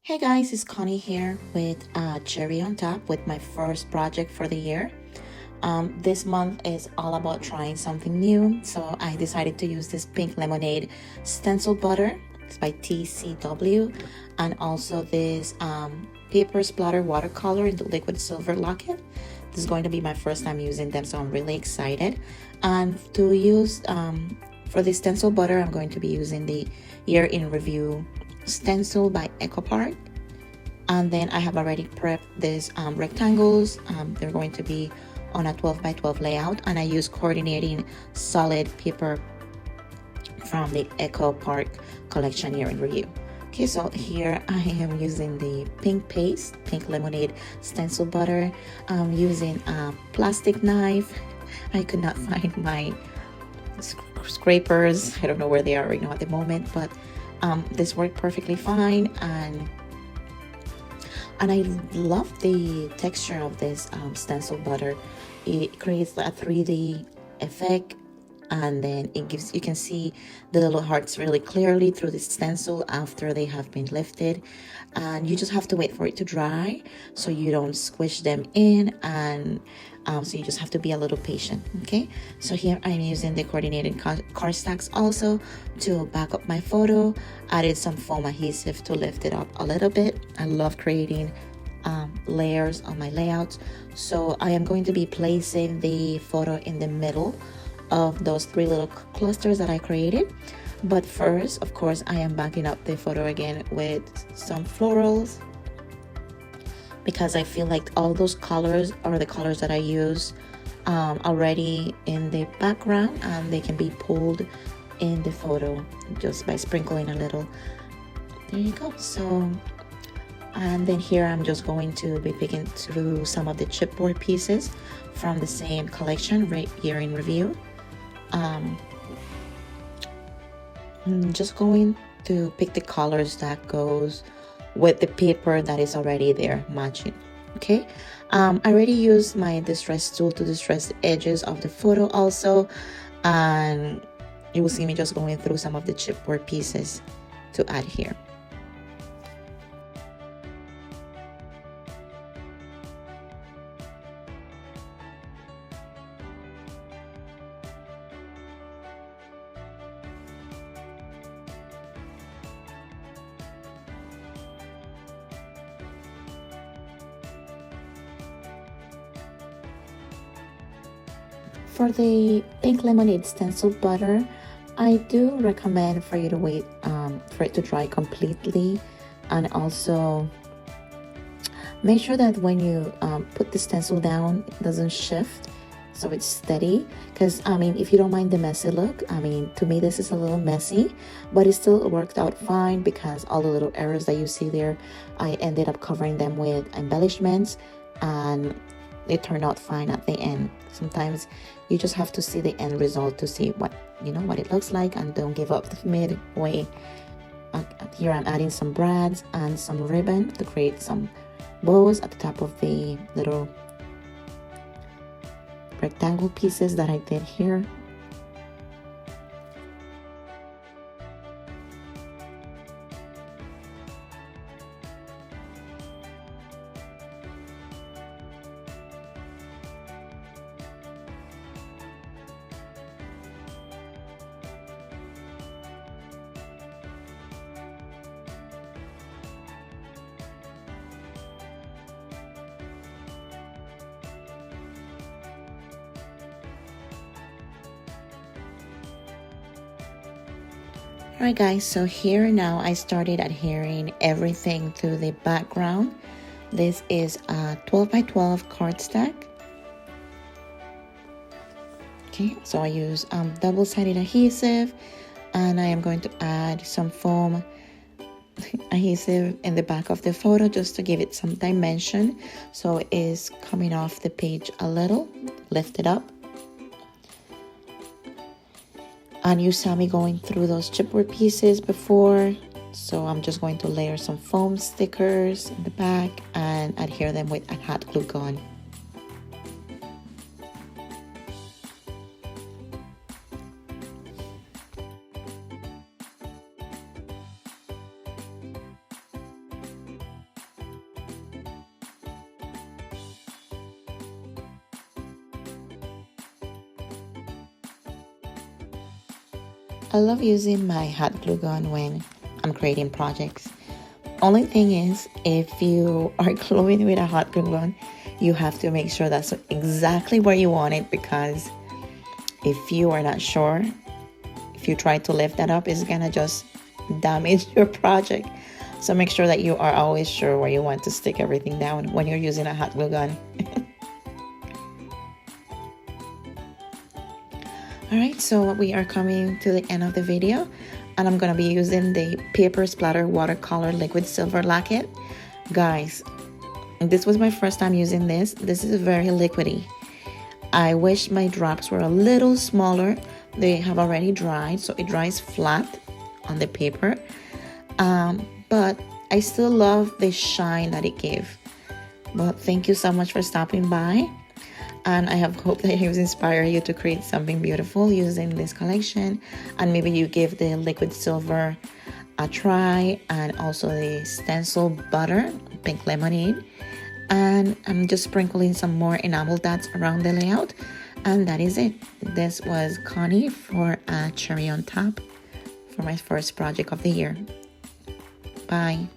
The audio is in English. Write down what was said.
Hey guys, it's Connie here with cherry on top with my first project for the year. This month is all about trying something new, so I decided to use this pink lemonade stencil butter. It's by TCW, and also this paper splatter watercolor in the liquid Silver Locket. This is going to be my first time using them, so I'm really excited. And to use for the stencil butter, I'm going to be using the Year in Review Stencil by ACOT. And then I have already prepped these rectangles. They're going to be on a 12 by 12 layout, and I use coordinating solid paper from the ACOT collection Year in Review. Okay, so here I am using the pink paste, pink lemonade stencil butter. I'm using a plastic knife. I could not find my scrapers. I don't know where they are right now at the moment, but this worked perfectly fine, and I love the texture of this stencil butter. It creates a 3D effect, and then you can see the little hearts really clearly through the stencil after they have been lifted. And you just have to wait for it to dry so you don't squish them in, and so you just have to be a little patient. Okay, so here I'm using the coordinated card stacks also to back up my photo. Added some foam adhesive to lift it up a little bit. I love creating layers on my layouts, so I am going to be placing the photo in the middle of those three little clusters that I created. But first, of course, I am backing up the photo again with some florals, because I feel like all those colors are the colors that I use already in the background, and they can be pulled in the photo just by sprinkling a little. There you go. So, and then here I'm just going to be picking through some of the chipboard pieces from the same collection, right here in Review. I'm just going to pick the colors that goes with the paper that is already there matching. Okay, I already used my distress tool to distress the edges of the photo also, and you will see me just going through some of the chipboard pieces to add here. For the pink lemonade stencil butter, I do recommend for you to wait for it to dry completely, and also make sure that when you put the stencil down, it doesn't shift, so it's steady. Because I mean, if you don't mind the messy look, I mean, to me this is a little messy, but it still worked out fine, because all the little errors that you see there, I ended up covering them with embellishments, and it turned out fine at the end. Sometimes you just have to see the end result to see what it looks like, and don't give up midway. Here I'm adding some brads and some ribbon to create some bows at the top of the little rectangle pieces that I did here. Alright guys, so here now I started adhering everything to the background. This is a 12 by 12 card stack. Okay, so I use double-sided adhesive, and I am going to add some foam adhesive in the back of the photo just to give it some dimension, so it is coming off the page a little, lift it up. And you saw me going through those chipboard pieces before, so I'm just going to layer some foam stickers in the back and adhere them with a hot glue gun. I love using my hot glue gun when I'm creating projects. Only thing is, if you are gluing with a hot glue gun, you have to make sure that's exactly where you want it, because if you are not sure, if you try to lift that up, it's gonna just damage your project. So make sure that you are always sure where you want to stick everything down when you're using a hot glue gun. Alright, so we are coming to the end of the video, and I'm gonna be using the paper splatter watercolor liquid Silver Locket. Guys, this was my first time using this. This is very liquidy. I wish my drops were a little smaller. They have already dried, so it dries flat on the paper. But I still love the shine that it gave. But thank you so much for stopping by. And I have hope that it was inspire you to create something beautiful using this collection. And maybe you give the liquid silver a try, and also the stencil butter, pink lemonade. And I'm just sprinkling some more enamel dots around the layout. And that is it. This was Connie for a cherry on top for my first project of the year. Bye.